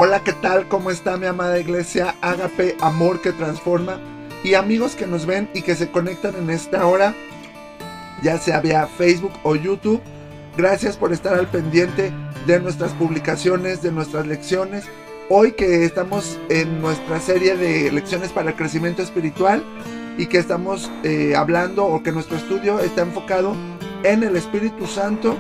Hola, ¿qué tal? ¿Cómo está mi amada iglesia? Ágape, amor que transforma. Y amigos que nos ven y que se conectan en esta hora, ya sea vía Facebook o YouTube, gracias por estar al pendiente de nuestras publicaciones, de nuestras lecciones. Hoy que estamos en nuestra serie de lecciones para el crecimiento espiritual y que estamos hablando, o que nuestro estudio está enfocado en el Espíritu Santo,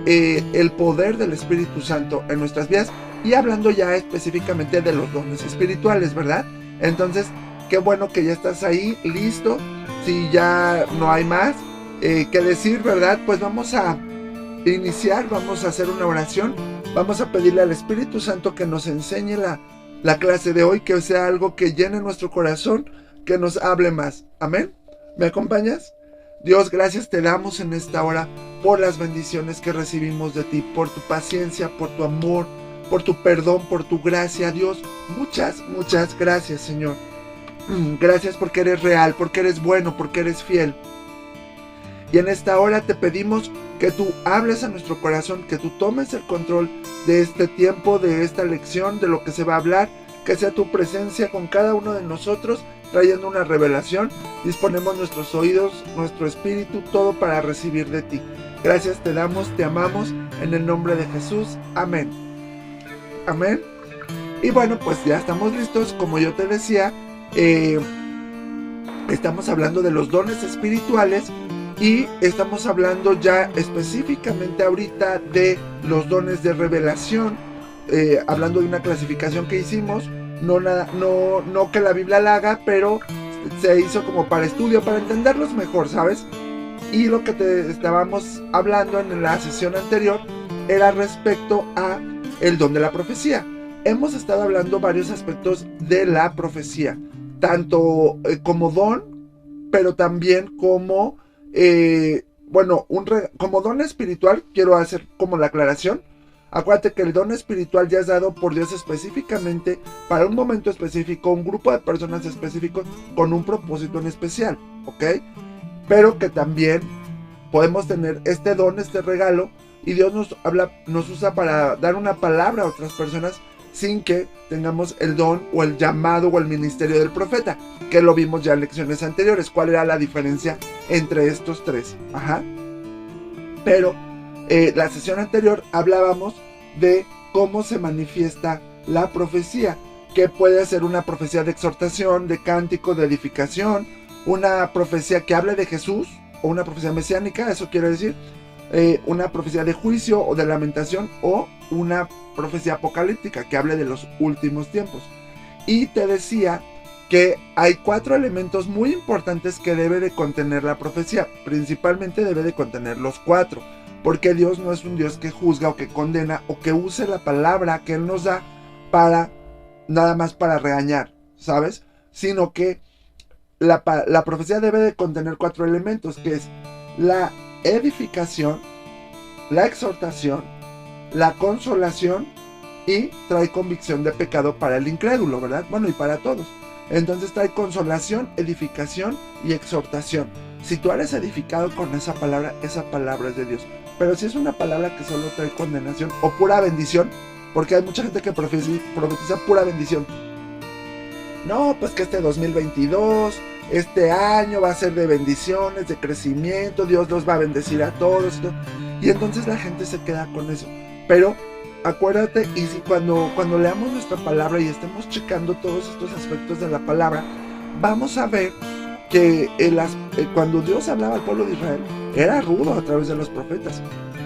el poder del Espíritu Santo en nuestras vidas, y hablando ya específicamente de los dones espirituales, ¿verdad? Entonces, qué bueno que ya estás ahí, listo. Si ya no hay más que decir, ¿verdad? Pues vamos a iniciar, vamos a hacer una oración, vamos a pedirle al Espíritu Santo que nos enseñe la clase de hoy, que sea algo que llene nuestro corazón, que nos hable más. Amén. ¿Me acompañas? Dios, gracias te damos en esta hora por las bendiciones que recibimos de ti, por tu paciencia, por tu amor, por tu perdón, por tu gracia. Dios, muchas gracias, Señor. Gracias porque eres real, porque eres bueno, porque eres fiel. Y en esta hora te pedimos que tú hables a nuestro corazón, que tú tomes el control de este tiempo, de esta lección, de lo que se va a hablar, que sea tu presencia con cada uno de nosotros, trayendo una revelación. Disponemos nuestros oídos, nuestro espíritu, todo para recibir de ti. Gracias te damos, te amamos, en el nombre de Jesús. Amén. Amén. Y bueno, pues ya estamos listos. Como yo te decía, estamos hablando de los dones espirituales y estamos hablando ya específicamente ahorita de los dones de revelación, hablando de una clasificación que hicimos. No que la Biblia la haga, pero se hizo como para estudio, para entenderlos mejor, ¿sabes? Y lo que te estábamos hablando en la sesión anterior era respecto a el don de la profecía. Hemos estado hablando varios aspectos de la profecía, tanto como don, pero también como, como don espiritual. Quiero hacer como la aclaración. Acuérdate que el don espiritual ya es dado por Dios específicamente para un momento específico, un grupo de personas específicos con un propósito en especial, ¿ok? Pero que también podemos tener este don, este regalo, y Dios nos usa para dar una palabra a otras personas sin que tengamos el don o el llamado o el ministerio del profeta, que lo vimos ya en lecciones anteriores. ¿Cuál era la diferencia entre estos tres? Pero la sesión anterior hablábamos de cómo se manifiesta la profecía, que puede ser una profecía de exhortación, de cántico, de edificación, una profecía que hable de Jesús, o una profecía mesiánica, eso quiere decir, una profecía de juicio o de lamentación, o una profecía apocalíptica que hable de los últimos tiempos. Y te decía que hay 4 elementos muy importantes que debe de contener la profecía. Principalmente debe de contener los 4, porque Dios no es un Dios que juzga o que condena o que use la palabra que Él nos da para nada más para regañar, ¿sabes? Sino que la profecía debe de contener 4 elementos, que es la edificación, la exhortación, la consolación, y trae convicción de pecado para el incrédulo, ¿verdad? Bueno, y para todos. Entonces trae consolación, edificación y exhortación. Si tú eres edificado con esa palabra es de Dios. Pero si es una palabra que solo trae condenación o pura bendición, porque hay mucha gente que profetiza pura bendición. No, pues que este 2022, este año va a ser de bendiciones, de crecimiento, Dios los va a bendecir a todos. Y entonces la gente se queda con eso. Pero acuérdate, y si cuando leamos nuestra palabra y estemos checando todos estos aspectos de la palabra, vamos a ver que cuando Dios hablaba al pueblo de Israel, era rudo a través de los profetas,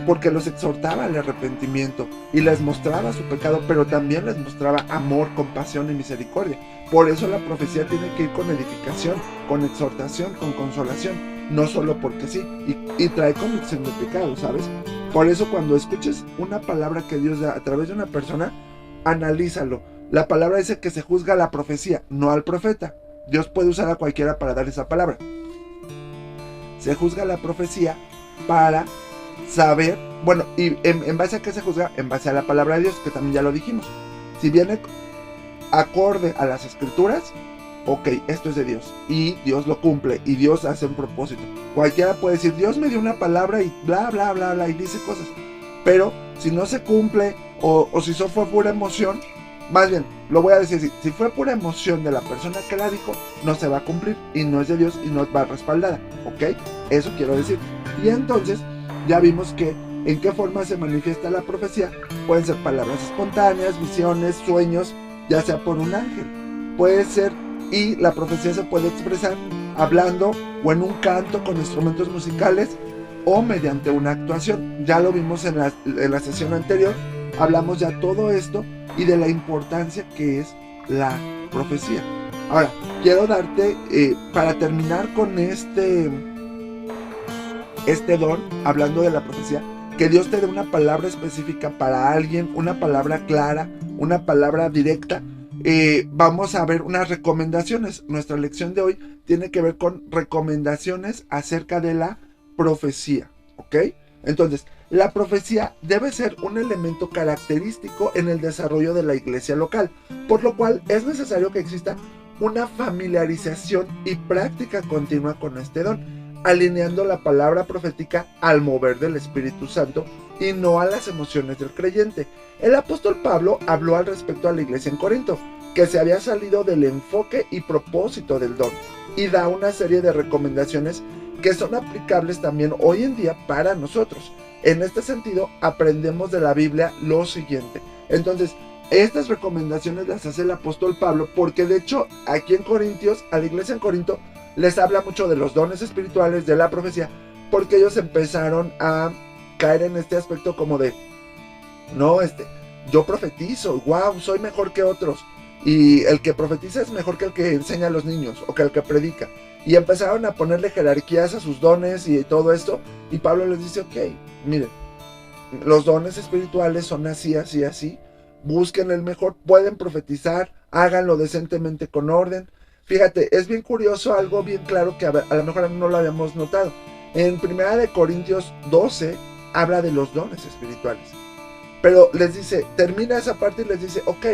porque los exhortaba al arrepentimiento y les mostraba su pecado, pero también les mostraba amor, compasión y misericordia. Por eso la profecía tiene que ir con edificación, con exhortación, con consolación, no solo porque sí, y trae convicción de pecado, ¿sabes? Por eso cuando escuches una palabra que Dios da a través de una persona, analízalo. La palabra dice que se juzga a la profecía, no al profeta. Dios puede usar a cualquiera para dar esa palabra. Se juzga la profecía para saber, bueno, y en base a qué se juzga, en base a la palabra de Dios, que también ya lo dijimos. Si viene acorde a las escrituras, ok, esto es de Dios, y Dios lo cumple, y Dios hace un propósito. Cualquiera puede decir, Dios me dio una palabra y bla, bla, bla, bla, y dice cosas. Pero si no se cumple, o si eso fue pura emoción, Más bien, lo voy a decir así, si fue pura emoción de la persona que la dijo, no se va a cumplir y no es de Dios y no va respaldada, ¿ok? Eso quiero decir. Y entonces, ya vimos que en qué forma se manifiesta la profecía. Pueden ser palabras espontáneas, visiones, sueños, ya sea por un ángel. Puede ser, y la profecía se puede expresar hablando o en un canto con instrumentos musicales o mediante una actuación. Ya lo vimos en la sesión anterior, hablamos ya todo esto y de la importancia que es la profecía. Ahora, quiero darte, para terminar con este don, hablando de la profecía, que Dios te dé una palabra específica para alguien, una palabra clara, una palabra directa. Vamos a ver unas recomendaciones. Nuestra lección de hoy tiene que ver con recomendaciones acerca de la profecía, ¿ok? Entonces, la profecía debe ser un elemento característico en el desarrollo de la iglesia local, por lo cual es necesario que exista una familiarización y práctica continua con este don, alineando la palabra profética al mover del Espíritu Santo y no a las emociones del creyente. El apóstol Pablo habló al respecto a la iglesia en Corinto, que se había salido del enfoque y propósito del don, y da una serie de recomendaciones que son aplicables también hoy en día para nosotros. En este sentido, aprendemos de la Biblia lo siguiente. Entonces, estas recomendaciones las hace el apóstol Pablo porque de hecho aquí en Corintios, a la iglesia en Corinto, les habla mucho de los dones espirituales, de la profecía, porque ellos empezaron a caer en este aspecto como de, no, yo profetizo, wow, soy mejor que otros, y el que profetiza es mejor que el que enseña a los niños, o que el que predica, y empezaron a ponerle jerarquías a sus dones y todo esto, y Pablo les dice, ok, miren, los dones espirituales son así, así, así, busquen el mejor, pueden profetizar, háganlo decentemente con orden. Fíjate, es bien curioso, algo bien claro que a lo mejor no lo habíamos notado. En 1 Corintios 12 habla de los dones espirituales. Pero les dice, termina esa parte y les dice, ok,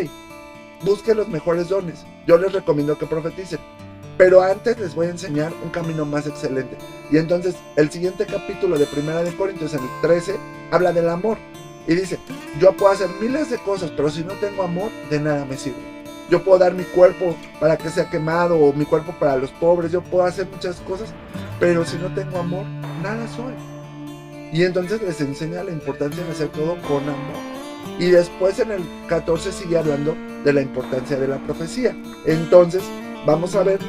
busquen los mejores dones. Yo les recomiendo que profeticen. Pero antes les voy a enseñar un camino más excelente. Y entonces el siguiente capítulo de 1 Corintios, en el 13, habla del amor. Y dice, yo puedo hacer miles de cosas, pero si no tengo amor, de nada me sirve. Yo puedo dar mi cuerpo para que sea quemado, o mi cuerpo para los pobres, yo puedo hacer muchas cosas, pero si no tengo amor, nada soy. Y entonces les enseña la importancia de hacer todo con amor. Y después en el 14 sigue hablando de la importancia de la profecía. Entonces vamos a ver,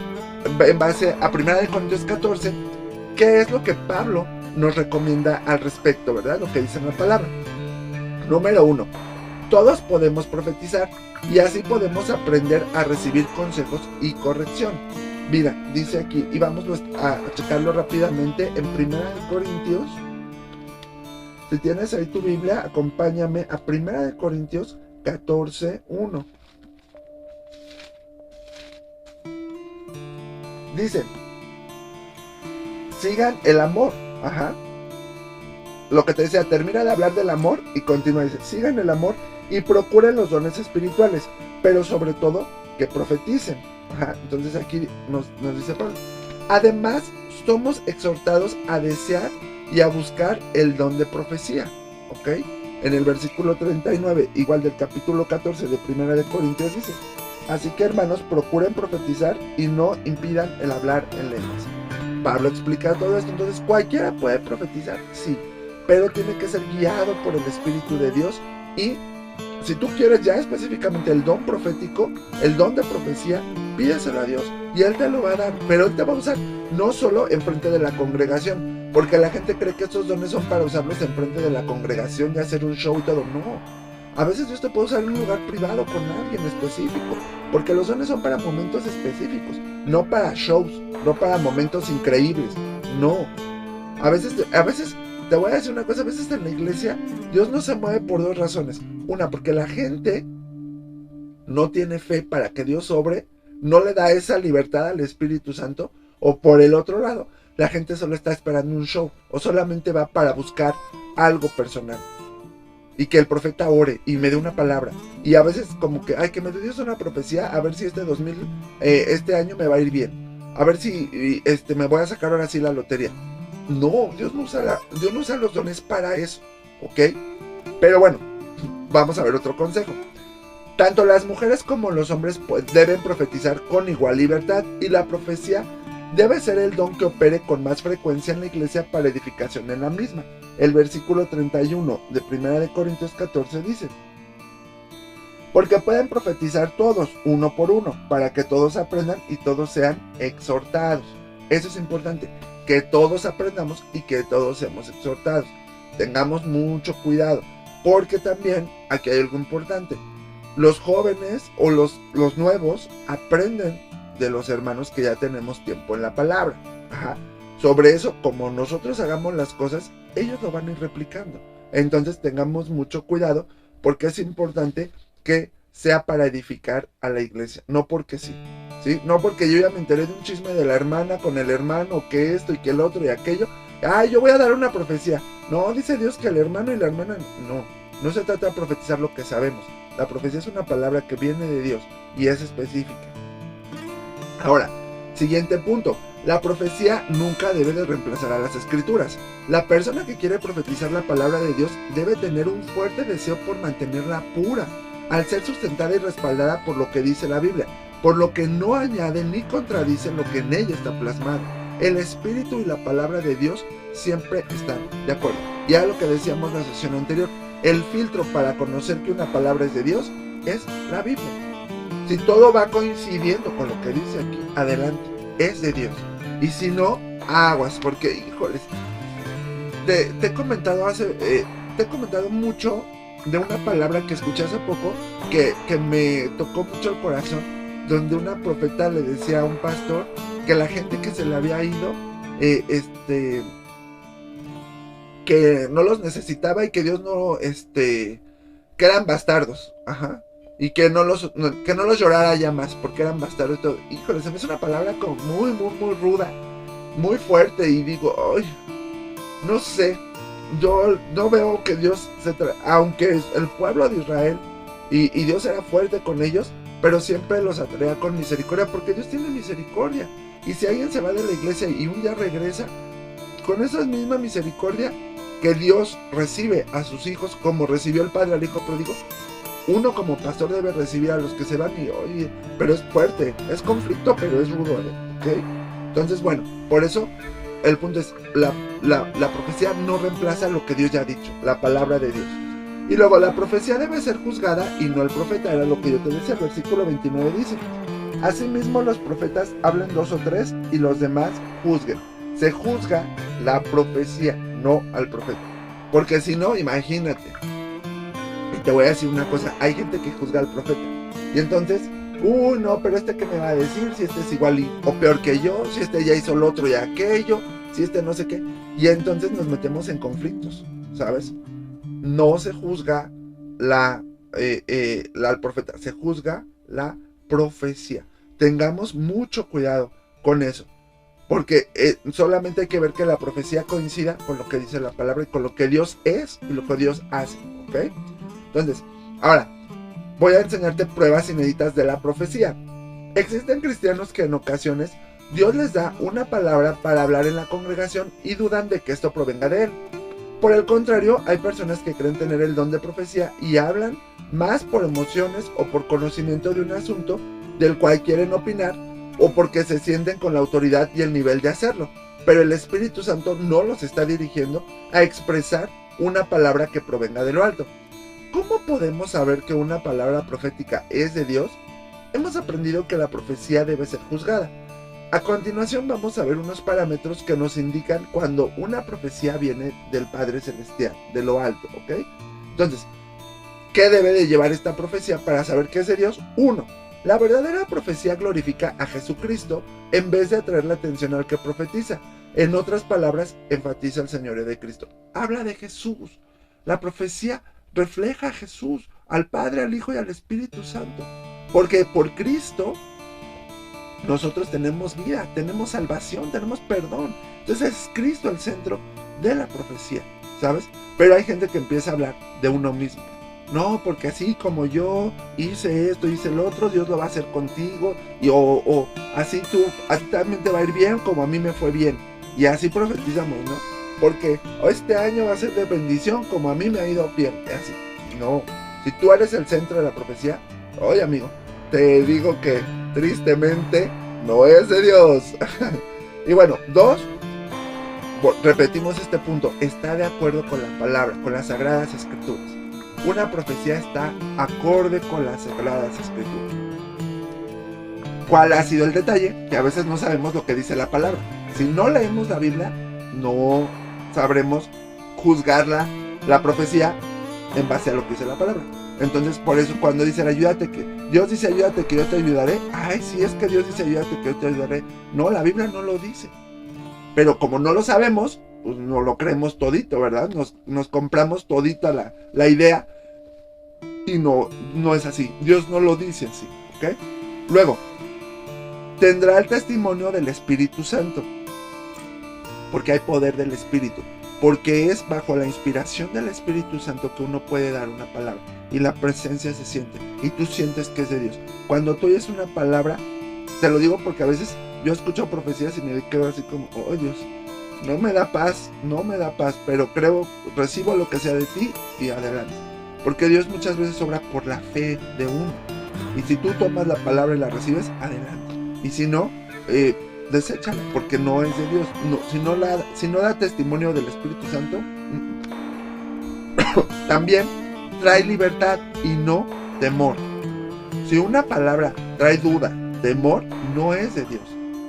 en base a 1 Corintios 14, qué es lo que Pablo nos recomienda al respecto, ¿verdad? Lo que dice en la palabra. Número 1. Todos podemos profetizar y así podemos aprender a recibir consejos y corrección. Mira, dice aquí, y vamos a checarlo rápidamente en 1 Corintios. Si tienes ahí tu Biblia, acompáñame a 1 Corintios 14:1. Dice, sigan el amor. Ajá. Lo que te decía, termina de hablar del amor y continúa, dice, sigan el amor y procuren los dones espirituales, pero sobre todo que profeticen. Ajá. Entonces aquí nos dice Pablo, además somos exhortados a desear y a buscar el don de profecía, ¿ok? En el versículo 39, igual del capítulo 14 de 1 Corintios, dice, así que hermanos, procuren profetizar y no impidan el hablar en lenguas. Pablo explica todo esto. Entonces, ¿cualquiera puede profetizar? Sí, pero tiene que ser guiado por el Espíritu de Dios. Y si tú quieres ya específicamente el don profético, el don de profecía, pídeselo a Dios y Él te lo va a dar, pero Él te va a usar no solo en frente de la congregación, porque la gente cree que estos dones son para usarlos en frente de la congregación y hacer un show y todo. No, a veces Dios te puede usar en un lugar privado con alguien específico, porque los dones son para momentos específicos, no para shows, no para momentos increíbles. No, a veces te voy a decir una cosa, a veces en la iglesia Dios no se mueve por dos razones. Una, porque la gente no tiene fe para que Dios obre, no le da esa libertad al Espíritu Santo, o por el otro lado, la gente solo está esperando un show, o solamente va para buscar algo personal, y que el profeta ore y me dé una palabra, y a veces como que, ay, que me dé Dios una profecía, a ver si este año me va a ir bien, a ver si me voy a sacar ahora sí la lotería. No, Dios no usa los dones para eso, ¿ok? Pero bueno, vamos a ver otro consejo. Tanto las mujeres como los hombres deben profetizar con igual libertad, y la profecía debe ser el don que opere con más frecuencia en la iglesia para edificación en la misma. El versículo 31 de 1 Corintios 14 dice: porque pueden profetizar todos, uno por uno, para que todos aprendan y todos sean exhortados. Eso es importante, que todos aprendamos y que todos seamos exhortados. Tengamos mucho cuidado, porque también aquí hay algo importante. Los jóvenes o los nuevos aprenden de los hermanos que ya tenemos tiempo en la palabra. Ajá. Sobre eso, como nosotros hagamos las cosas, ellos lo van a ir replicando. Entonces tengamos mucho cuidado, porque es importante que sea para edificar a la iglesia, no porque sí, ¿sí? No porque yo ya me enteré de un chisme de la hermana con el hermano, que esto y que el otro y aquello, yo voy a dar una profecía. No, dice Dios que el hermano y la hermana, no se trata de profetizar lo que sabemos. La profecía es una palabra que viene de Dios y es específica. Ahora, siguiente punto. La profecía nunca debe de reemplazar a las escrituras. La persona que quiere profetizar la palabra de Dios debe tener un fuerte deseo por mantenerla pura, al ser sustentada y respaldada por lo que dice la Biblia, por lo que no añade ni contradice lo que en ella está plasmado. El Espíritu y la palabra de Dios siempre están de acuerdo. Ya lo que decíamos en la sesión anterior, el filtro para conocer que una palabra es de Dios es la Biblia. Si todo va coincidiendo con lo que dice aquí, adelante, es de Dios. Y si no, aguas, porque, híjoles, te he comentado mucho de una palabra que escuché hace poco que me tocó mucho el corazón, donde una profeta le decía a un pastor que la gente que se le había ido, que no los necesitaba y que Dios no, que eran bastardos, ajá, y que no los llorara ya más porque eran bastardos y todo. Híjole, se me hace una palabra como muy, muy, muy ruda, muy fuerte, y digo, ay, no sé, yo no veo que Dios aunque el pueblo de Israel y Dios era fuerte con ellos, pero siempre los atraía con misericordia, porque Dios tiene misericordia. Y si alguien se va de la iglesia y un día regresa, con esa misma misericordia que Dios recibe a sus hijos, como recibió el padre al hijo pródigo, uno como pastor debe recibir a los que se van. Y oye, pero es fuerte, es conflicto, pero es rudo, ¿ok? Entonces, bueno, por eso el punto es, la profecía no reemplaza lo que Dios ya ha dicho, la palabra de Dios. Y luego, la profecía debe ser juzgada y no el profeta, era lo que yo te decía. El versículo 29 dice: asimismo los profetas hablan 2 o 3 y los demás juzguen. Se juzga la profecía, no al profeta. Porque si no, imagínate. Y te voy a decir una cosa, hay gente que juzga al profeta. Y entonces, no, pero ¿qué me va a decir? Si es igual o peor que yo, si ya hizo lo otro y aquello, si no sé qué. Y entonces nos metemos en conflictos, ¿sabes? No se juzga al profeta, se juzga la profecía. Tengamos mucho cuidado con eso, porque solamente hay que ver que la profecía coincida con lo que dice la palabra y con lo que Dios es y lo que Dios hace, ¿ok? Entonces, ahora voy a enseñarte pruebas inéditas de la profecía. Existen cristianos que en ocasiones Dios les da una palabra para hablar en la congregación y dudan de que esto provenga de Él. Por el contrario, hay personas que creen tener el don de profecía y hablan más por emociones o por conocimiento de un asunto del cual quieren opinar, o porque se sienten con la autoridad y el nivel de hacerlo, pero el Espíritu Santo no los está dirigiendo a expresar una palabra que provenga de lo alto. ¿Cómo podemos saber que una palabra profética es de Dios? Hemos aprendido que la profecía debe ser juzgada. A continuación vamos a ver unos parámetros que nos indican cuando una profecía viene del Padre Celestial, de lo alto, ¿ok? Entonces, ¿qué debe de llevar esta profecía para saber que es de Dios? 1. La verdadera profecía glorifica a Jesucristo en vez de atraer la atención al que profetiza. En otras palabras, enfatiza el señorío de Cristo. Habla de Jesús. La profecía refleja a Jesús, al Padre, al Hijo y al Espíritu Santo. Porque por Cristo nosotros tenemos vida, tenemos salvación, tenemos perdón. Entonces es Cristo el centro de la profecía, ¿sabes? Pero hay gente que empieza a hablar de uno mismo. No, porque así como yo hice esto, hice el otro, Dios lo va a hacer contigo. O así a ti también te va a ir bien como a mí me fue bien. Y así profetizamos, ¿no? Porque este año va a ser de bendición como a mí me ha ido bien. Así, no. Si tú eres el centro de la profecía, Oye, amigo, te digo que tristemente no es de Dios. Y bueno, dos, repetimos este punto, está de acuerdo con la palabra, con las Sagradas Escrituras. Una profecía está acorde con las Sagradas Escrituras. ¿Cuál ha sido el detalle? Que a veces no sabemos lo que dice la palabra. Si no leemos la Biblia, no sabremos juzgar la profecía en base a lo que dice la palabra. Entonces, por eso cuando dice ayúdate, que Dios dice ayúdate que yo te ayudaré. Ay, si es que Dios dice ayúdate que yo te ayudaré. No, la Biblia no lo dice. Pero como no lo sabemos, pues no lo creemos todito, ¿verdad? Nos compramos todita la idea y no es así. Dios no lo dice así, ¿ok? Luego, tendrá el testimonio del Espíritu Santo, porque hay poder del Espíritu, porque es bajo la inspiración del Espíritu Santo que uno puede dar una palabra y la presencia se siente y tú sientes que es de Dios. Cuando tú oyes una palabra, te lo digo porque a veces yo escucho profecías y me quedo así como, oh Dios, no me da paz, pero creo, recibo lo que sea de ti y adelante. Porque Dios muchas veces obra por la fe de uno. Y si tú tomas la palabra y la recibes, adelante. Y si no, deséchala, porque no es de Dios. No, si no da testimonio del Espíritu Santo, también trae libertad y no temor. Si una palabra trae duda, temor, no es de Dios.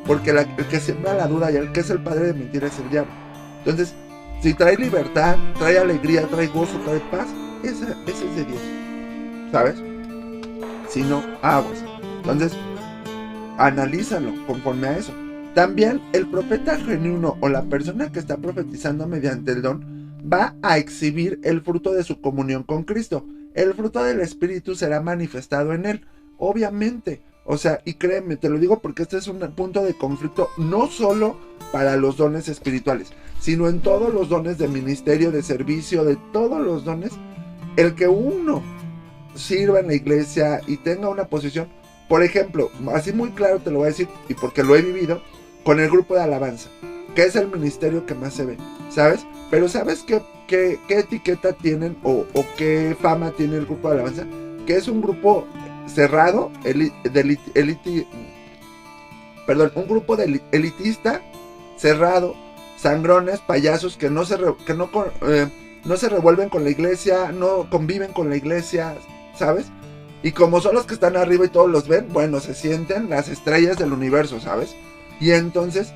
Porque el que siembra la duda y el que es el padre de mentira es el diablo. Entonces, si trae libertad, trae alegría, trae gozo, trae paz, ese es de Dios. ¿Sabes? Si no, aguas. Entonces, analízalo conforme a eso. También el profeta genuino o la persona que está profetizando mediante el don va a exhibir el fruto de su comunión con Cristo. El fruto del Espíritu será manifestado en él, obviamente. O sea, y créeme, te lo digo porque este es un punto de conflicto no solo para los dones espirituales, sino en todos los dones de ministerio, de servicio, de todos los dones. El que uno sirva en la iglesia y tenga una posición, por ejemplo, así muy claro te lo voy a decir, y porque lo he vivido, con el grupo de alabanza, que es el ministerio que más se ve, ¿sabes? Pero ¿sabes qué etiqueta tienen o qué fama tiene el grupo de alabanza? Que es un grupo cerrado, un grupo de elitista, cerrado, sangrones, payasos que no se revuelven con la iglesia, no conviven con la iglesia, ¿sabes? Y como son los que están arriba y todos los ven, bueno, se sienten las estrellas del universo, ¿sabes? Y entonces,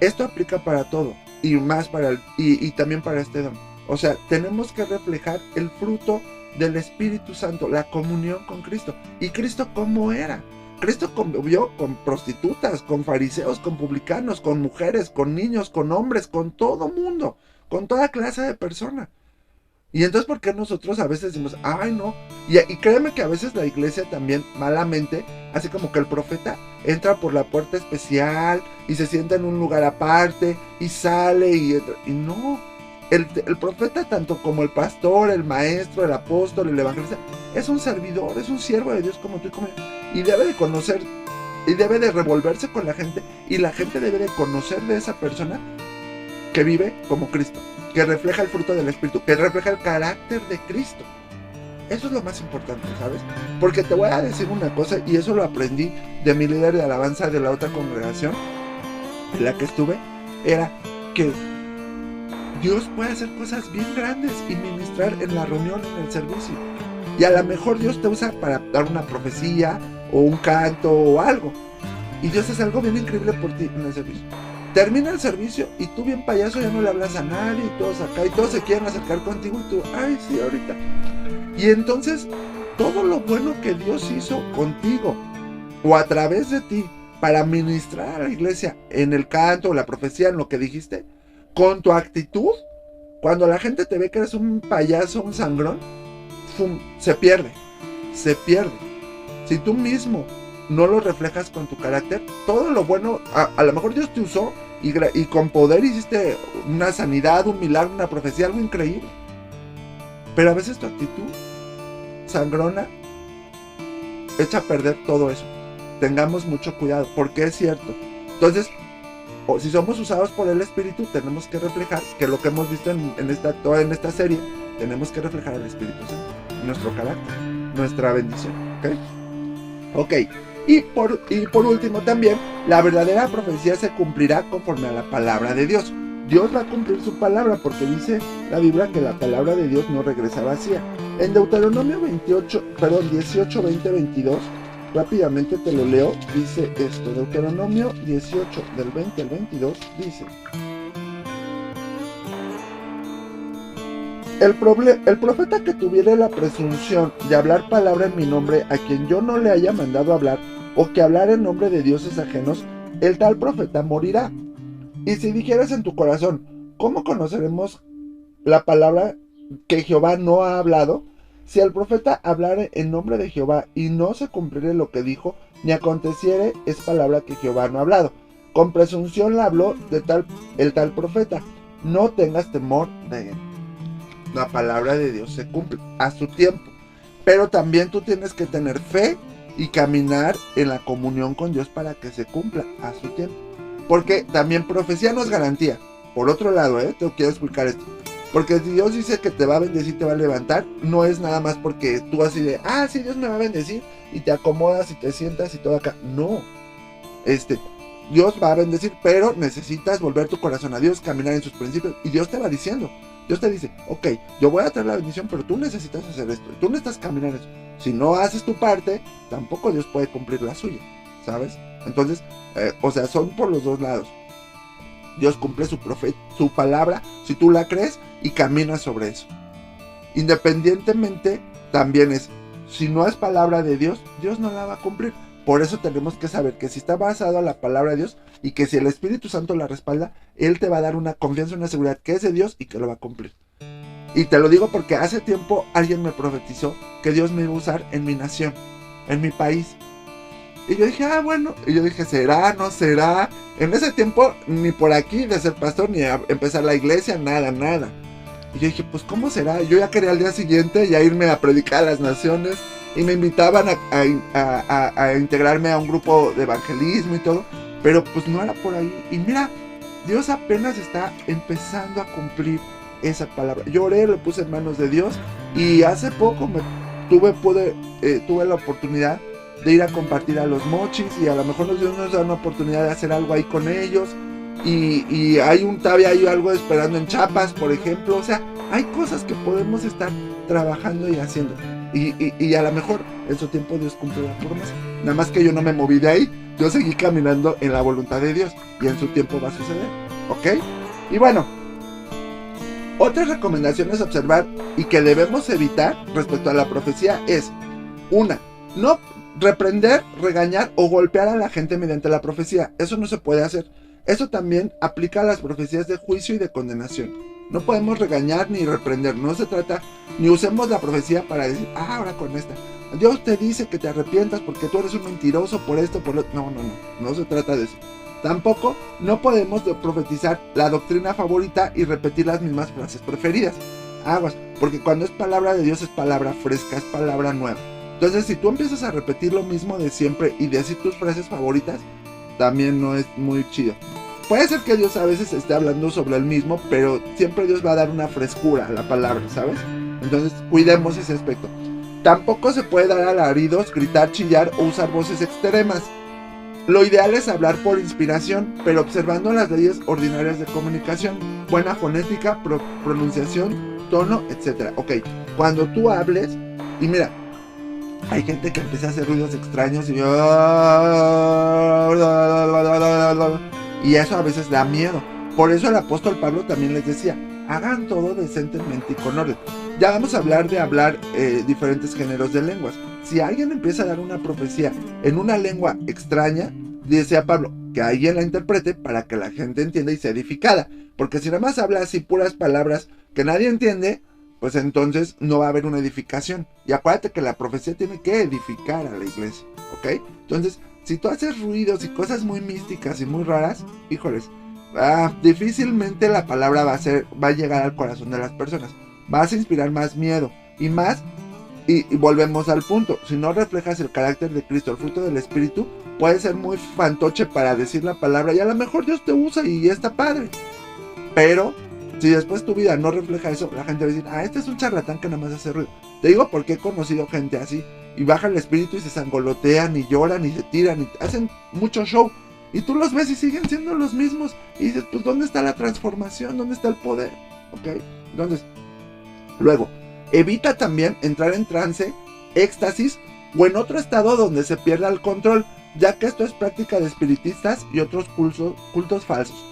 esto aplica para todo, y más y también para este don. O sea, tenemos que reflejar el fruto del Espíritu Santo, la comunión con Cristo. ¿Y Cristo cómo era? Cristo convivió con prostitutas, con fariseos, con publicanos, con mujeres, con niños, con hombres, con todo mundo, con toda clase de personas. Y entonces, ¿por qué nosotros a veces decimos, ay no? Y créeme que a veces la iglesia también malamente hace como que el profeta entra por la puerta especial y se sienta en un lugar aparte y sale y entra. Y no, el profeta, tanto como el pastor, el maestro, el apóstol, el evangelista, es un servidor, es un siervo de Dios como tú y como yo. Y debe de conocer, y debe de revolverse con la gente, y la gente debe de conocer de esa persona que vive como Cristo, que refleja el fruto del Espíritu, que refleja el carácter de Cristo. Eso es lo más importante, ¿sabes? Porque te voy a decir una cosa, y eso lo aprendí de mi líder de alabanza de la otra congregación en la que estuve, era que Dios puede hacer cosas bien grandes y ministrar en la reunión, en el servicio. Y a lo mejor Dios te usa para dar una profecía o un canto o algo. Y Dios hace algo bien increíble por ti en el servicio. Termina el servicio y tú bien payaso ya no le hablas a nadie y todos acá y todos se quieren acercar contigo y tú, ay sí, ahorita. Y entonces todo lo bueno que Dios hizo contigo o a través de ti para ministrar a la iglesia en el canto o la profecía, en lo que dijiste, con tu actitud, cuando la gente te ve que eres un payaso, un sangrón, ¡fum!, se pierde. Si tú mismo no lo reflejas con tu carácter, todo lo bueno, a lo mejor Dios te usó y con poder hiciste una sanidad, un milagro, una profecía, algo increíble. Pero a veces tu actitud sangrona echa a perder todo eso. Tengamos mucho cuidado, porque es cierto. Entonces, si somos usados por el Espíritu, tenemos que reflejar, que lo que hemos visto toda en esta serie, tenemos que reflejar al Espíritu Santo, nuestro carácter, nuestra bendición, ¿ok? Ok, y por último también, la verdadera profecía se cumplirá conforme a la palabra de Dios. Dios va a cumplir su palabra porque dice la Biblia que la palabra de Dios no regresa vacía. En Deuteronomio 18, 20, 22, rápidamente te lo leo, dice esto, Deuteronomio 18 del 20 al 22, dice: el profeta que tuviere la presunción de hablar palabra en mi nombre a quien yo no le haya mandado hablar, o que hablar en nombre de dioses ajenos, el tal profeta morirá. Y si dijeras en tu corazón, ¿cómo conoceremos la palabra que Jehová no ha hablado? Si el profeta hablare en nombre de Jehová y no se cumpliere lo que dijo, ni aconteciere, es palabra que Jehová no ha hablado. Con presunción la habló el tal profeta. No tengas temor de él. La palabra de Dios se cumple a su tiempo. Pero también tú tienes que tener fe y caminar en la comunión con Dios para que se cumpla a su tiempo. Porque también profecía no es garantía. Por otro lado, te quiero explicar esto. Porque si Dios dice que te va a bendecir, te va a levantar, no es nada más porque tú así de, sí, Dios me va a bendecir, y te acomodas y te sientas y todo acá. No. Dios va a bendecir, pero necesitas volver tu corazón a Dios, caminar en sus principios, y Dios te va diciendo. Dios te dice, ok, yo voy a traer la bendición, pero tú necesitas hacer esto, tú necesitas caminar eso. Si no haces tu parte, tampoco Dios puede cumplir la suya, ¿sabes? Entonces, son por los dos lados. Dios cumple su palabra, si tú la crees y caminas sobre eso. Independientemente, también si no es palabra de Dios, Dios no la va a cumplir. Por eso tenemos que saber que si está basado en la palabra de Dios y que si el Espíritu Santo la respalda, Él te va a dar una confianza, una seguridad que es de Dios y que lo va a cumplir. Y te lo digo porque hace tiempo alguien me profetizó que Dios me iba a usar en mi nación, en mi país. Y yo dije, bueno, y yo dije, ¿será? ¿No será? En ese tiempo, ni por aquí de ser pastor, ni a empezar la iglesia, nada. Y yo dije, pues, ¿cómo será? Yo ya quería al día siguiente ya irme a predicar a las naciones, y me invitaban a integrarme a un grupo de evangelismo y todo, pero pues no era por ahí. Y mira, Dios apenas está empezando a cumplir esa palabra. Yo oré, lo puse en manos de Dios, y hace poco tuve la oportunidad de ir a compartir a los mochis, y a lo mejor Dios nos da una oportunidad de hacer algo ahí con ellos, y todavía hay algo esperando en Chiapas, por ejemplo. O sea, hay cosas que podemos estar trabajando y haciendo, y a lo mejor en su tiempo Dios cumple la promesa. Nada más que yo no me moví de ahí, yo seguí caminando en la voluntad de Dios, y en su tiempo va a suceder, ¿ok? Y bueno, otras recomendaciones a observar y que debemos evitar respecto a la profecía es: 1. No reprender, regañar o golpear a la gente mediante la profecía. Eso no se puede hacer. Eso también aplica a las profecías de juicio y de condenación. No podemos regañar ni reprender. No se trata, ni usemos la profecía para decir, ahora con esta, Dios te dice que te arrepientas porque tú eres un mentiroso por esto, por lo otro. No se trata de eso. Tampoco no podemos profetizar la doctrina favorita y repetir las mismas frases preferidas. Aguas, porque cuando es palabra de Dios es palabra fresca, es palabra nueva. Entonces, si tú empiezas a repetir lo mismo de siempre y decir tus frases favoritas, también no es muy chido. Puede ser que Dios a veces esté hablando sobre el mismo, pero siempre Dios va a dar una frescura a la palabra, ¿sabes? Entonces, cuidemos ese aspecto. Tampoco se puede dar alaridos, gritar, chillar o usar voces extremas. Lo ideal es hablar por inspiración, pero observando las leyes ordinarias de comunicación, buena fonética, pronunciación, tono, etc. Ok, cuando tú hables, y mira, hay gente que empieza a hacer ruidos extraños y eso a veces da miedo. Por eso el apóstol Pablo también les decía, hagan todo decentemente y con orden. Ya vamos a hablar de diferentes géneros de lenguas. Si alguien empieza a dar una profecía en una lengua extraña, decía Pablo, que alguien la interprete para que la gente entienda y sea edificada. Porque si nada más habla así puras palabras que nadie entiende, pues entonces no va a haber una edificación. Y acuérdate que la profecía tiene que edificar a la iglesia, ¿ok? Entonces, si tú haces ruidos y cosas muy místicas y muy raras, híjoles, difícilmente la palabra va a llegar al corazón de las personas. Vas a inspirar más miedo y más, y volvemos al punto, si no reflejas el carácter de Cristo, el fruto del Espíritu, puede ser muy fantoche para decir la palabra y a lo mejor Dios te usa y está padre. Pero si después tu vida no refleja eso, la gente va a decir, este es un charlatán que nada más hace ruido. Te digo porque he conocido gente así, y baja el espíritu y se sangolotean y lloran y se tiran y hacen mucho show. Y tú los ves y siguen siendo los mismos. Y dices, pues, ¿dónde está la transformación? ¿Dónde está el poder? ¿Ok? Entonces, luego, evita también entrar en trance, éxtasis o en otro estado donde se pierda el control, ya que esto es práctica de espiritistas y otros cultos falsos.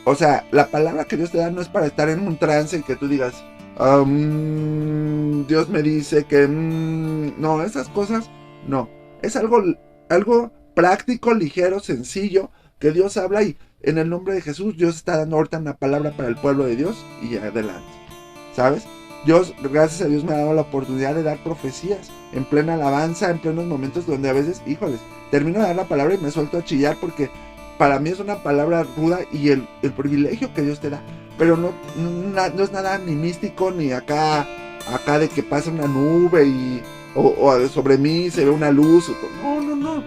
O sea, la palabra que Dios te da no es para estar en un trance y que tú digas, Dios me dice que... no, esas cosas no. Es algo práctico, ligero, sencillo, que Dios habla y en el nombre de Jesús Dios está dando ahorita una palabra para el pueblo de Dios y adelante. ¿Sabes? Dios, gracias a Dios, me ha dado la oportunidad de dar profecías en plena alabanza, en plenos momentos donde a veces, híjoles, termino de dar la palabra y me suelto a chillar porque para mí es una palabra ruda y el privilegio que Dios te da. Pero no es nada ni místico, ni acá de que pasa una nube y o sobre mí se ve una luz. No.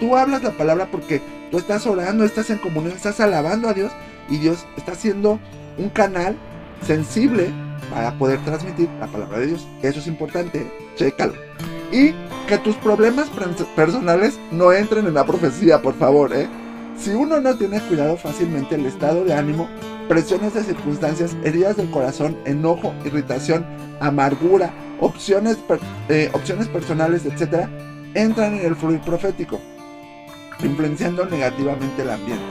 Tú hablas la palabra porque tú estás orando, estás en comunión, estás alabando a Dios y Dios está haciendo un canal sensible para poder transmitir la palabra de Dios. Eso es importante, chécalo. Y que tus problemas personales no entren en la profecía, por favor, Si uno no tiene cuidado, fácilmente el estado de ánimo, presiones de circunstancias, heridas del corazón, enojo, irritación, amargura, opciones personales, etc., entran en el fluir profético, influenciando negativamente el ambiente.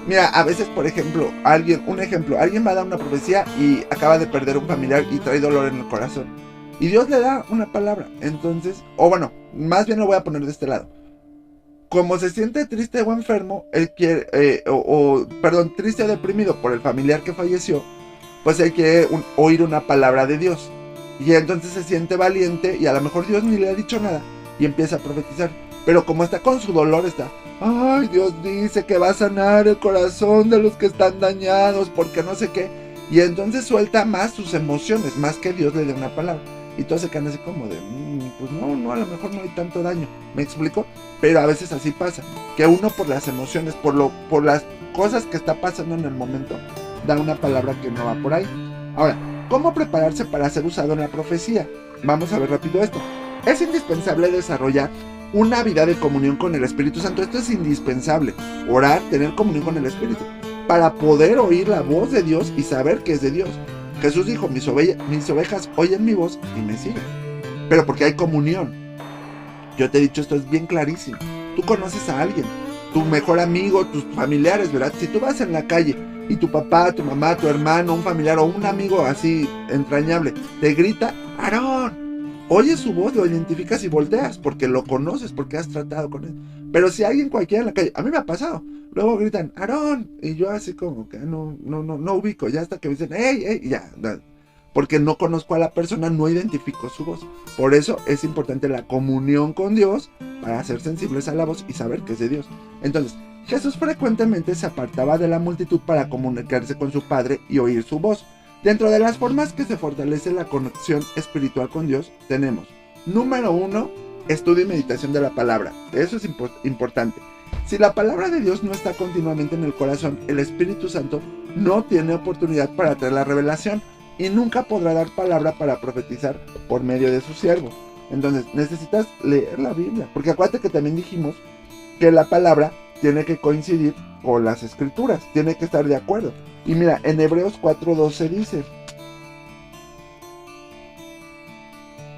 Mira, a veces, por ejemplo, alguien va a dar una profecía y acaba de perder un familiar y trae dolor en el corazón. Y Dios le da una palabra. Entonces, más bien lo voy a poner de este lado. Como se siente triste o enfermo, él quiere, triste o deprimido por el familiar que falleció, pues él quiere oír una palabra de Dios. Y entonces se siente valiente y a lo mejor Dios ni le ha dicho nada y empieza a profetizar. Pero como está con su dolor, ay, Dios dice que va a sanar el corazón de los que están dañados, porque no sé qué. Y entonces suelta más sus emociones, más que Dios le dé una palabra. Y todos se quedan así como de, pues no, a lo mejor no hay tanto daño. ¿Me explico? Pero a veces así pasa, que uno por las emociones, por las cosas que está pasando en el momento, da una palabra que no va por ahí. Ahora, ¿cómo prepararse para ser usado en la profecía? Vamos a ver rápido esto. Es indispensable desarrollar una vida de comunión con el Espíritu Santo. Esto es indispensable. Orar, tener comunión con el Espíritu, para poder oír la voz de Dios y saber que es de Dios. Jesús dijo, mis ovejas oyen mi voz y me siguen. Pero porque hay comunión. Yo te he dicho, esto es bien clarísimo. Tú conoces a alguien, tu mejor amigo, tus familiares, ¿verdad? Si tú vas en la calle y tu papá, tu mamá, tu hermano, un familiar o un amigo así entrañable te grita, ¡Aarón! Oyes su voz, lo identificas y volteas porque lo conoces, porque has tratado con él. Pero si alguien cualquiera en la calle, a mí me ha pasado, luego gritan, ¡Aarón! Y yo así como que no ubico, ya hasta que me dicen, ¡Ey! Ya, porque no conozco a la persona, no identifico su voz. Por eso es importante la comunión con Dios para ser sensibles a la voz y saber que es de Dios. Entonces, Jesús frecuentemente se apartaba de la multitud para comunicarse con su Padre y oír su voz. Dentro de las formas que se fortalece la conexión espiritual con Dios, tenemos, número 1, estudio y meditación de la palabra. Eso es importante. Si la palabra de Dios no está continuamente en el corazón, el Espíritu Santo no tiene oportunidad para traer la revelación y nunca podrá dar palabra para profetizar por medio de su siervo. Entonces, necesitas leer la Biblia, porque acuérdate que también dijimos que la palabra tiene que coincidir con las escrituras, tiene que estar de acuerdo. Y mira, en Hebreos 4:12 dice,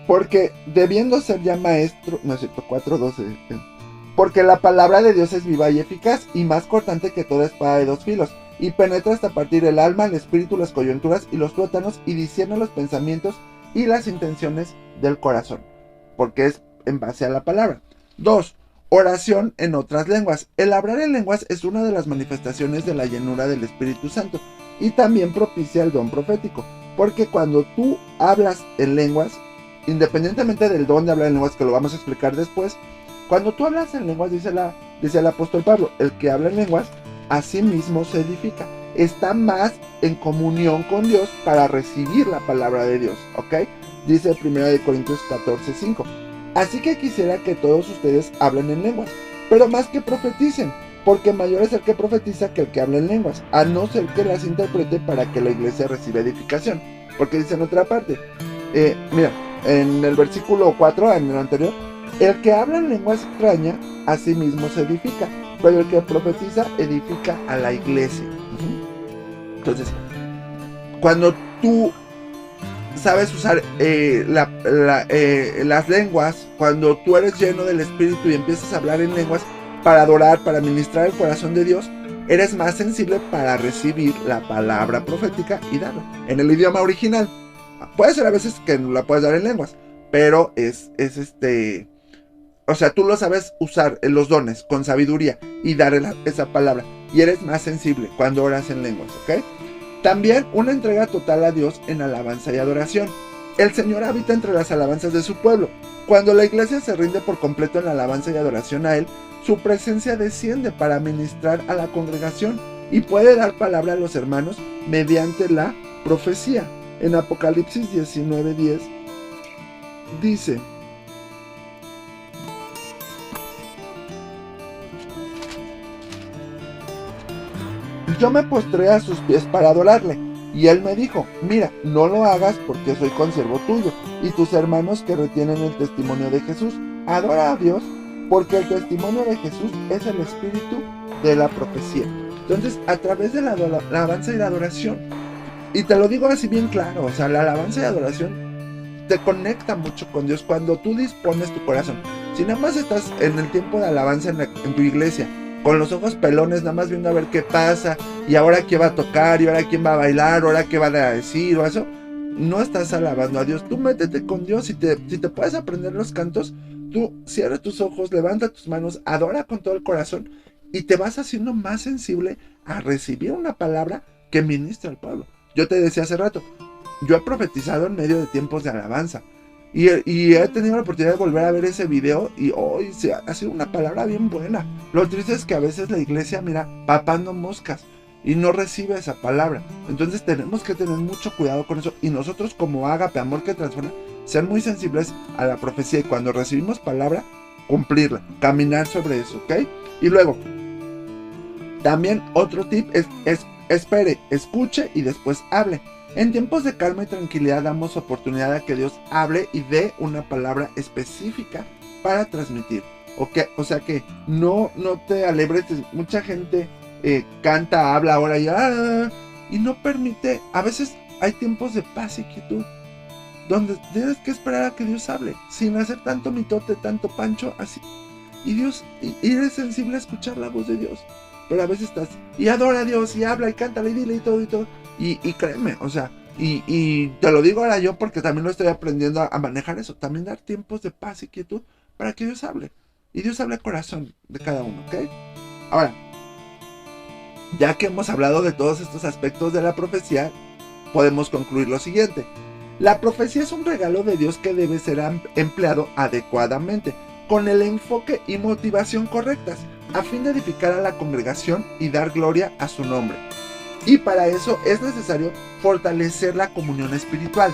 porque debiendo ser ya maestro, no es cierto, 4:12, porque la palabra de Dios es viva y eficaz y más cortante que toda espada de 2 filos, y penetra hasta partir el alma, el espíritu, las coyunturas y los tuétanos, y discierne los pensamientos y las intenciones del corazón, porque es en base a la palabra. 2. Oración en otras lenguas. El hablar en lenguas es una de las manifestaciones de la llenura del Espíritu Santo y también propicia el don profético, porque cuando tú hablas en lenguas, independientemente del don de hablar en lenguas, que lo vamos a explicar después, cuando tú hablas en lenguas, dice el apóstol Pablo, el que habla en lenguas, a sí mismo se edifica, está más en comunión con Dios para recibir la palabra de Dios, ¿ok? Dice 1 Corintios 14:5. Así que quisiera que todos ustedes hablen en lenguas, pero más que profeticen, porque mayor es el que profetiza que el que habla en lenguas, a no ser que las interprete para que la iglesia reciba edificación. Porque dice en otra parte, mira, en el versículo 4, en el anterior, el que habla en lenguas extrañas, a sí mismo se edifica, pero el que profetiza edifica a la iglesia. Entonces, cuando tú sabes usar las lenguas, cuando tú eres lleno del Espíritu y empiezas a hablar en lenguas para adorar, para ministrar el corazón de Dios, eres más sensible para recibir la palabra profética y darla en el idioma original. Puede ser a veces que no la puedes dar en lenguas, pero o sea, tú lo sabes usar en los dones con sabiduría y dar esa palabra, y eres más sensible cuando oras en lenguas, ¿ok? También una entrega total a Dios en alabanza y adoración. El Señor habita entre las alabanzas de su pueblo. Cuando la iglesia se rinde por completo en la alabanza y adoración a Él, su presencia desciende para ministrar a la congregación y puede dar palabra a los hermanos mediante la profecía. En Apocalipsis 19:10 dice: yo me postré a sus pies para adorarle, y él me dijo: mira, no lo hagas porque soy consiervo tuyo y tus hermanos que retienen el testimonio de Jesús. Adora a Dios, porque el testimonio de Jesús es el espíritu de la profecía. Entonces, a través de la alabanza y la adoración, y te lo digo así bien claro, o sea, la alabanza y adoración te conecta mucho con Dios cuando tú dispones tu corazón. Si nada más estás en el tiempo de alabanza en tu iglesia, con los ojos pelones, nada más viendo a ver qué pasa, y ahora quién va a tocar, y ahora quién va a bailar, ahora qué van a decir, o eso, no estás alabando a Dios. Tú métete con Dios. Si te puedes aprender los cantos, tú cierra tus ojos, levanta tus manos, adora con todo el corazón, y te vas haciendo más sensible a recibir una palabra que ministra al pueblo. Yo te decía hace rato, yo he profetizado en medio de tiempos de alabanza, y he tenido la oportunidad de volver a ver ese video, y hoy ha sido una palabra bien buena. Lo triste es que a veces la iglesia, mira, papando moscas, y no recibe esa palabra. Entonces tenemos que tener mucho cuidado con eso, y nosotros como Ágape, Amor que Transforma, ser muy sensibles a la profecía, y cuando recibimos palabra, cumplirla, caminar sobre eso, ¿ok? Y luego, también otro tip es espere, escuche y después hable. En tiempos de calma y tranquilidad damos oportunidad a que Dios hable y dé una palabra específica para transmitir. ¿Okay? O sea que no te alebres. Mucha gente canta, habla ahora y no permite. A veces hay tiempos de paz y quietud donde tienes que esperar a que Dios hable, sin hacer tanto mitote, tanto pancho, así. Y eres sensible a escuchar la voz de Dios. Pero a veces estás, y adora a Dios, y habla, y cántale, y dile, y todo. Y créeme, o sea, y te lo digo ahora yo porque también lo estoy aprendiendo a manejar eso. También dar tiempos de paz y quietud para que Dios hable. Y Dios hable al corazón de cada uno, ¿ok? Ahora, ya que hemos hablado de todos estos aspectos de la profecía, podemos concluir lo siguiente. La profecía es un regalo de Dios que debe ser empleado adecuadamente, con el enfoque y motivación correctas, a fin de edificar a la congregación y dar gloria a su nombre. Y para eso es necesario fortalecer la comunión espiritual.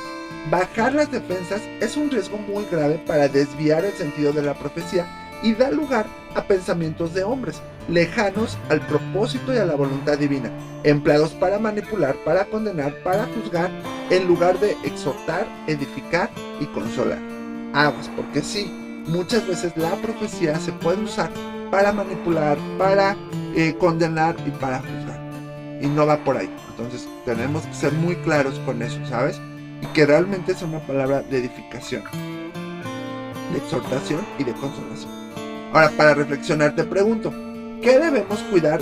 Bajar las defensas es un riesgo muy grave para desviar el sentido de la profecía y dar lugar a pensamientos de hombres, lejanos al propósito y a la voluntad divina, empleados para manipular, para condenar, para juzgar, en lugar de exhortar, edificar y consolar. Aguas, porque sí, muchas veces la profecía se puede usar para manipular, para condenar y para juzgar. Y no va por ahí. Entonces tenemos que ser muy claros con eso, ¿sabes? Y que realmente es una palabra de edificación, de exhortación y de consolación. Ahora, para reflexionar te pregunto, ¿qué debemos cuidar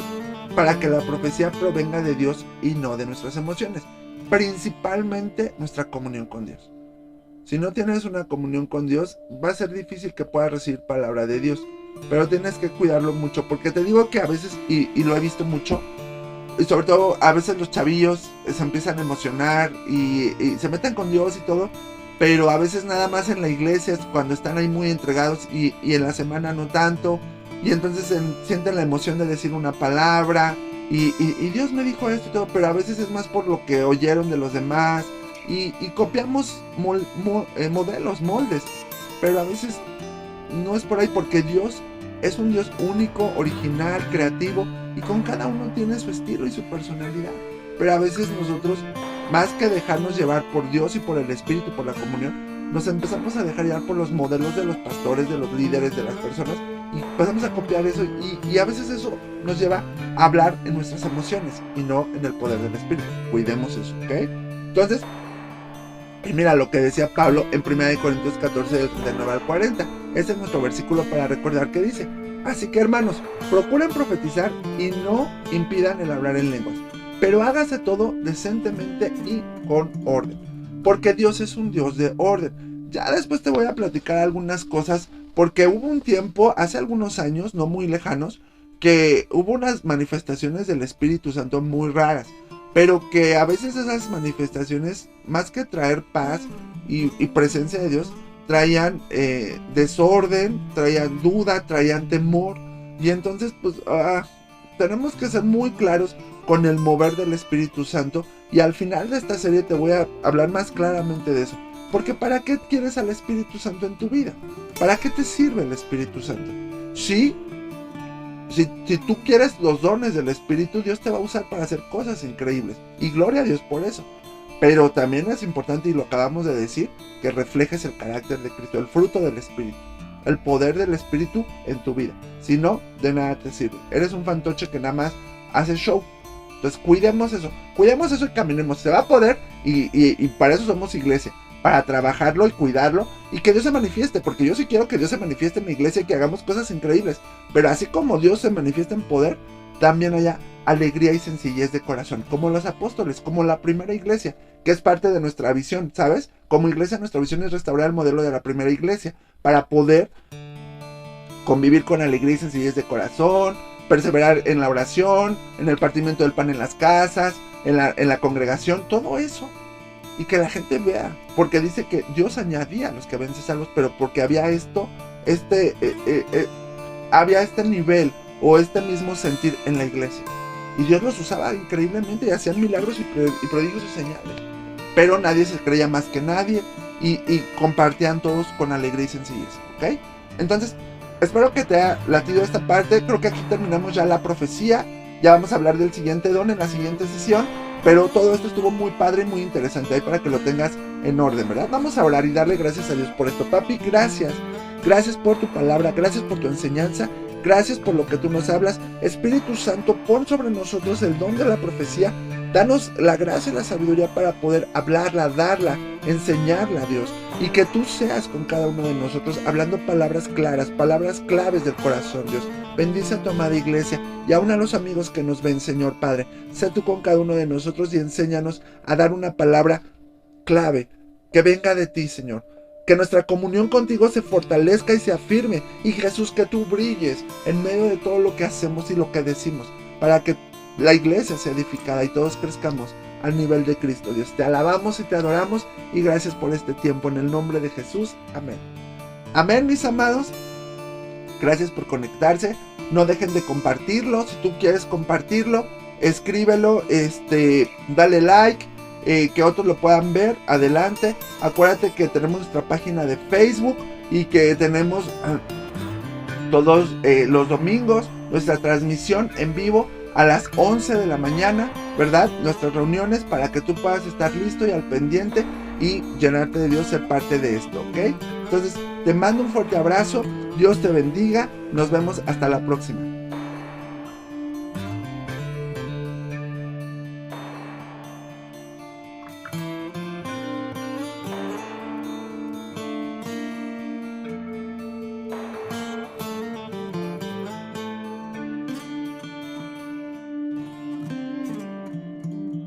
para que la profecía provenga de Dios y no de nuestras emociones? Principalmente nuestra comunión con Dios. Si no tienes una comunión con Dios, va a ser difícil que puedas recibir palabra de Dios. Pero tienes que cuidarlo mucho, porque te digo que a veces, y lo he visto mucho, y sobre todo a veces los chavillos se empiezan a emocionar y se meten con Dios y todo, pero a veces nada más en la iglesia es cuando están ahí muy entregados y en la semana no tanto, y entonces sienten la emoción de decir una palabra y Dios me dijo esto y todo, pero a veces es más por lo que oyeron de los demás y copiamos modelos, moldes, pero a veces no es por ahí, porque Dios es un Dios único, original, creativo, y con cada uno tiene su estilo y su personalidad. Pero a veces nosotros más que dejarnos llevar por Dios y por el Espíritu, por la comunión, nos empezamos a dejar llevar por los modelos de los pastores, de los líderes, de las personas, y empezamos a copiar eso, y a veces eso nos lleva a hablar en nuestras emociones y no en el poder del Espíritu. Cuidemos eso, ¿ok? Entonces, y mira lo que decía Pablo en 1 Corintios 14, del 39 al 40. Ese es nuestro versículo para recordar que dice: así que, hermanos, procuren profetizar y no impidan el hablar en lenguas, pero hágase todo decentemente y con orden, porque Dios es un Dios de orden. Ya después te voy a platicar algunas cosas, porque hubo un tiempo, hace algunos años, no muy lejanos, que hubo unas manifestaciones del Espíritu Santo muy raras, pero que a veces esas manifestaciones, más que traer paz y presencia de Dios, traían desorden, traían duda, traían temor. Y entonces pues tenemos que ser muy claros con el mover del Espíritu Santo, y al final de esta serie te voy a hablar más claramente de eso. Porque ¿para qué quieres al Espíritu Santo en tu vida? ¿Para qué te sirve el Espíritu Santo? Si tú quieres los dones del Espíritu, Dios te va a usar para hacer cosas increíbles, y gloria a Dios por eso. Pero también es importante, y lo acabamos de decir, que reflejes el carácter de Cristo, el fruto del Espíritu, el poder del Espíritu en tu vida. Si no, de nada te sirve. Eres un fantoche que nada más hace show. Entonces cuidemos eso y caminemos. Se va a poder, y para eso somos iglesia, para trabajarlo y cuidarlo, y que Dios se manifieste, porque yo sí quiero que Dios se manifieste en mi iglesia y que hagamos cosas increíbles. Pero así como Dios se manifiesta en poder, también haya alegría y sencillez de corazón, como los apóstoles, como la primera iglesia, que es parte de nuestra visión, ¿sabes? Como iglesia, nuestra visión es restaurar el modelo de la primera iglesia, para poder convivir con alegría y sencillez de corazón, perseverar en la oración, en el partimiento del pan en las casas, en la congregación, todo eso. Y que la gente vea, porque dice que Dios añadía a los que habían sido salvos, pero porque había había este nivel o este mismo sentir en la iglesia. Y Dios los usaba increíblemente y hacían milagros y prodigios y señales. Pero nadie se creía más que nadie, y compartían todos con alegría y sencillez, ¿ok? Entonces, espero que te haya latido esta parte. Creo que aquí terminamos ya la profecía. Ya vamos a hablar del siguiente don en la siguiente sesión. Pero todo esto estuvo muy padre y muy interesante ahí para que lo tengas en orden, ¿verdad? Vamos a orar y darle gracias a Dios por esto. Papi, gracias. Gracias por tu palabra, gracias por tu enseñanza, gracias por lo que tú nos hablas. Espíritu Santo, pon sobre nosotros el don de la profecía. Danos la gracia y la sabiduría para poder hablarla, darla, enseñarla, Dios. Y que tú seas con cada uno de nosotros hablando palabras claras, palabras claves del corazón, Dios. Bendice a tu amada iglesia y aún a los amigos que nos ven, Señor Padre. Sé tú con cada uno de nosotros y enséñanos a dar una palabra clave que venga de ti, Señor. Que nuestra comunión contigo se fortalezca y se afirme. Y Jesús, que tú brilles en medio de todo lo que hacemos y lo que decimos, para que la iglesia sea edificada y todos crezcamos al nivel de Cristo. Dios, te alabamos y te adoramos, y gracias por este tiempo en el nombre de Jesús. Amén. Amén, mis amados. Gracias por conectarse. No dejen de compartirlo. Si tú quieres compartirlo, escríbelo, dale like, que otros lo puedan ver. Adelante. Acuérdate que tenemos nuestra página de Facebook y que tenemos todos los domingos nuestra transmisión en vivo a las 11 de la mañana, ¿verdad? Nuestras reuniones, para que tú puedas estar listo y al pendiente y llenarte de Dios, ser parte de esto, ¿ok? Entonces, te mando un fuerte abrazo. Dios te bendiga. Nos vemos hasta la próxima.